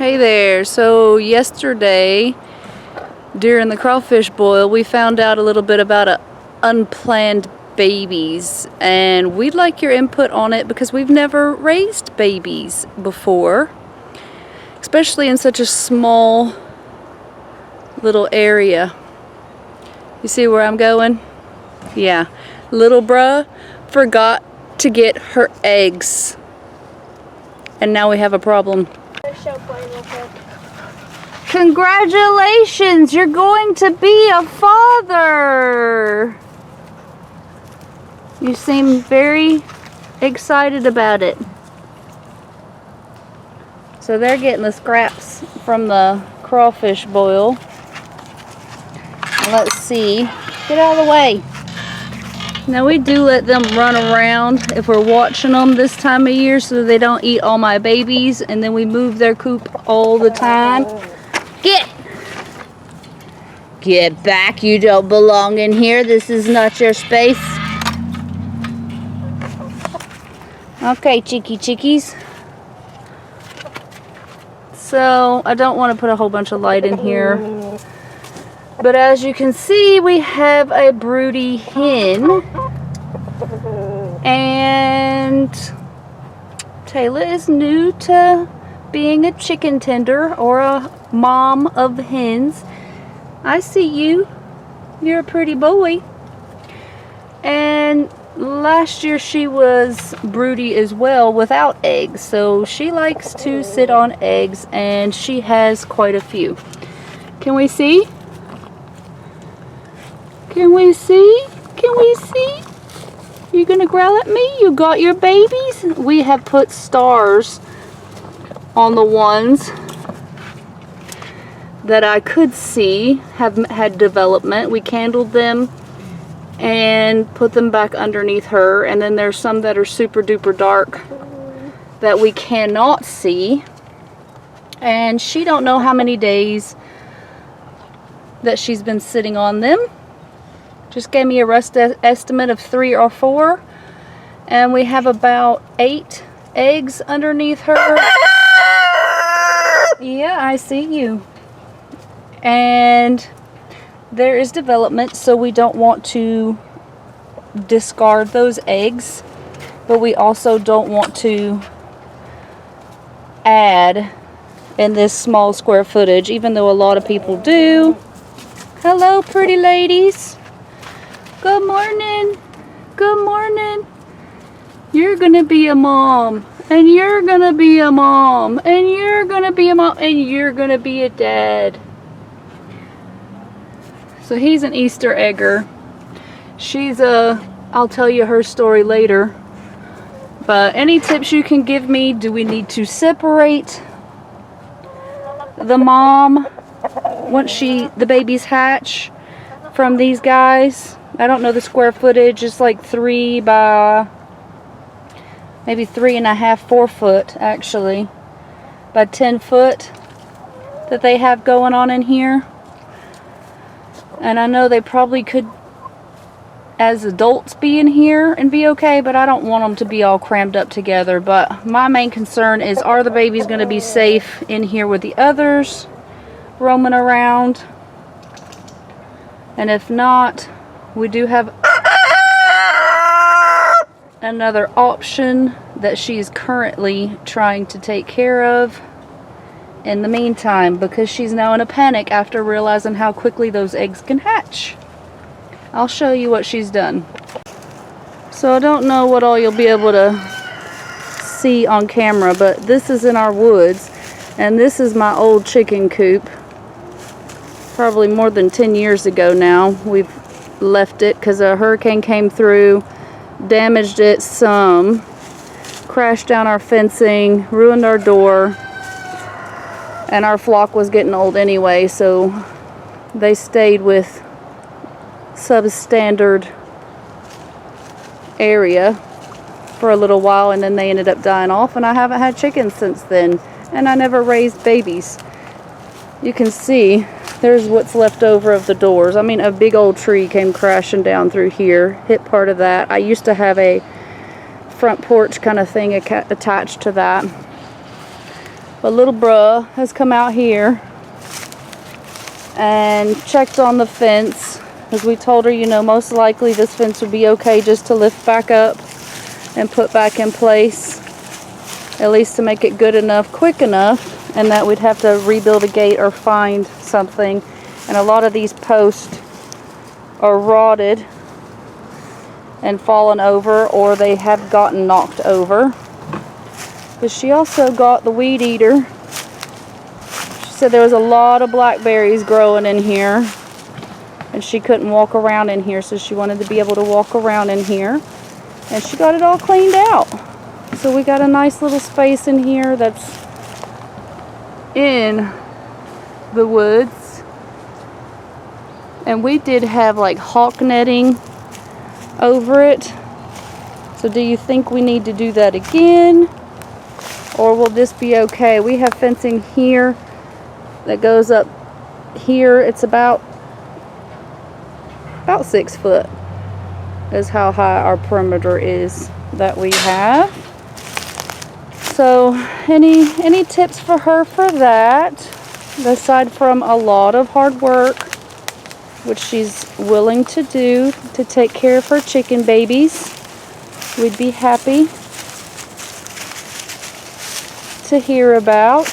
Hey there. So yesterday during the crawfish boil we found out a little bit about unplanned babies, and we'd like your input on it because we've never raised babies before, especially in such a small little area. You see where I'm going? Yeah. Little bruh forgot to get her eggs, and now we have a problem. Congratulations! You're going to be a father! You seem very excited about it. So they're getting the scraps from the crawfish boil. And let's see. Get out of the way. Now we do let them run around if we're watching them this time of year so they don't eat all my babies, and then we move their coop all the time. Get back, you don't belong in here. This is not your space. Okay, chickies. So, I don't want to put a whole bunch of light in here. But as you can see, we have a broody hen. And Taylor is new to being a chicken tender or a mom of hens. I see you. You're a pretty boy. And last year she was broody as well without eggs. So she likes to sit on eggs, and she has quite a few. Can we see? Can we see? Can we see? You gonna growl at me? You got your babies? We have put stars on the ones that I could see have had development. We candled them and put them back underneath her, and then there's some that are super duper dark that we cannot see, and she don't know how many days that she's been sitting on them. Just gave me a rough estimate of 3 or 4, and we have about 8 eggs underneath her. Yeah, I see you. And there is development, so we don't want to discard those eggs, but we also don't want to add in this small square footage, even though a lot of people do. Hello, pretty ladies. Good morning. Good morning. You're gonna be a mom, and you're gonna be a mom, and you're gonna be a mom, and you're gonna be a dad. So he's an Easter egger. She's I'll tell you her story later. But any tips you can give me? Do we need to separate the mom once the babies hatch from these guys? I don't know the square footage. It's like 3 by maybe 3.5, 4 foot actually, by 10 foot that they have going on in here. And I know they probably could, as adults, be in here and be okay, but I don't want them to be all crammed up together. But my main concern is, are the babies going to be safe in here with the others roaming around? And if not, we do have another option that she's currently trying to take care of in the meantime, because she's now in a panic after realizing how quickly those eggs can hatch. I'll show you what she's done. So I don't know what all you'll be able to see on camera, but this is in our woods, and this is my old chicken coop. Probably more than 10 years ago now. We've left it because a hurricane came through, damaged it some, crashed down our fencing, ruined our door. And our flock was getting old anyway, so they stayed with substandard area for a little while, and then they ended up dying off, and I haven't had chickens since then, and I never raised babies. You can see there's what's left over of the doors. I mean, a big old tree came crashing down through here, hit part of that. I used to have a front porch kind of thing attached to that. But little bruh has come out here and checked on the fence, because we told her, you know, most likely this fence would be okay just to lift back up and put back in place, at least to make it good enough, quick enough, and that we'd have to rebuild a gate or find something. And a lot of these posts are rotted and fallen over, or they have gotten knocked over. But she also got the weed eater. She said there was a lot of blackberries growing in here, and she couldn't walk around in here, so she wanted to be able to walk around in here. And she got it all cleaned out. So we got a nice little space in here that's in the woods. And we did have like hawk netting over it. So do you think we need to do that again, or will this be okay? We have fencing here that goes up here. It's about 6 foot is how high our perimeter is that we have. So any tips for her for that, aside from a lot of hard work, which she's willing to do to take care of her chicken babies? We'd be happy to hear about.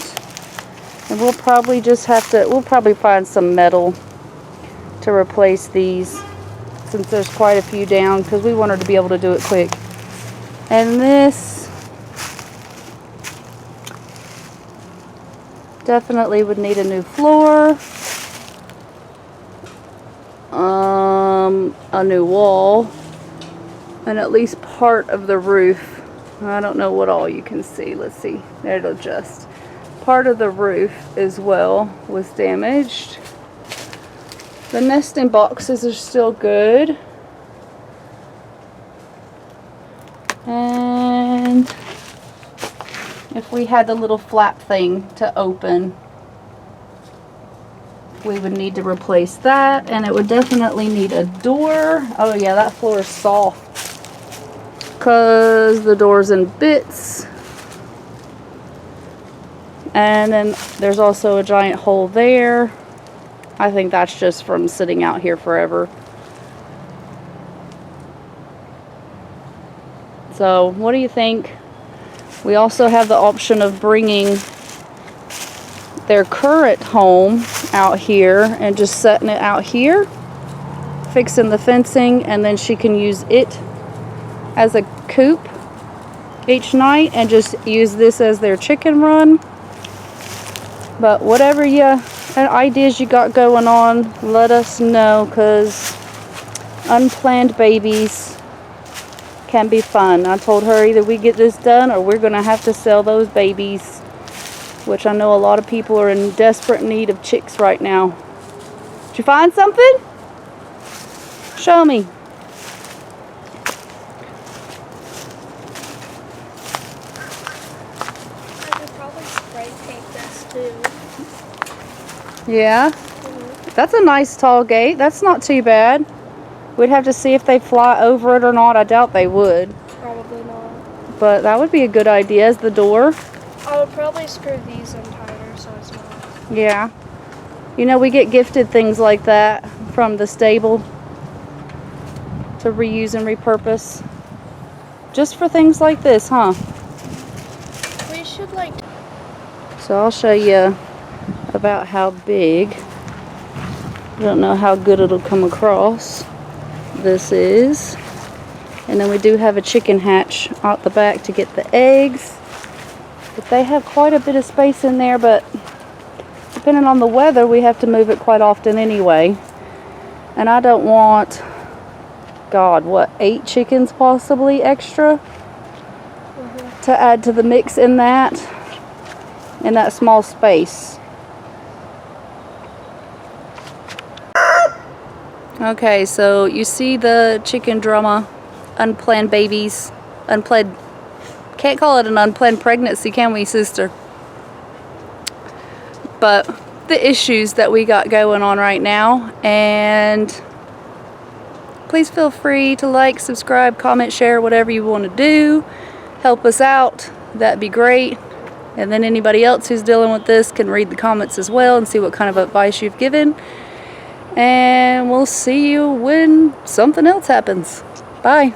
And we'll probably just have to, we'll probably find some metal to replace these, since there's quite a few down, because we want her to be able to do it quick. And this definitely would need a new floor. A new wall, and at least part of the roof. I don't know what all you can see. Let's see. It'll adjust. Part of the roof as well was damaged. The nesting boxes are still good. And if we had the little flap thing to open, we would need to replace that, and it would definitely need a door. Oh yeah, that floor is soft because the door's in bits. And then there's also a giant hole there. I think that's just from sitting out here forever. So what do you think? We also have the option of bringing their current home out here and just setting it out here, fixing the fencing, and then she can use it as a coop each night and just use this as their chicken run. But whatever ideas you got going on, let us know, because unplanned babies can be fun. I told her either we get this done or we're gonna have to sell those babies, which I know a lot of people are in desperate need of chicks right now. Did you find something? Show me. I could probably spray paint this too. Yeah? That's a nice tall gate. That's not too bad. We'd have to see if they fly over it or not. I doubt they would. Probably not. But that would be a good idea as the door. I would probably screw these in tighter so it's not. Yeah. You know, we get gifted things like that from the stable to reuse and repurpose. Just for things like this, huh? We should like... So I'll show you about how big. I don't know how good it'll come across. This is. And then we do have a chicken hatch out the back to get the eggs. But they have quite a bit of space in there, but depending on the weather, we have to move it quite often anyway. And I don't want, God, what, 8 chickens possibly extra to add to the mix in that small space. Okay, so you see the chicken drama, unplanned babies, unplanned, can't call it an unplanned pregnancy, can we, sister? But the issues that we got going on right now, and please feel free to like, subscribe, comment, share, whatever you want to do. Help us out, that'd be great. And then anybody else who's dealing with this can read the comments as well and see what kind of advice you've given. And we'll see you when something else happens. Bye.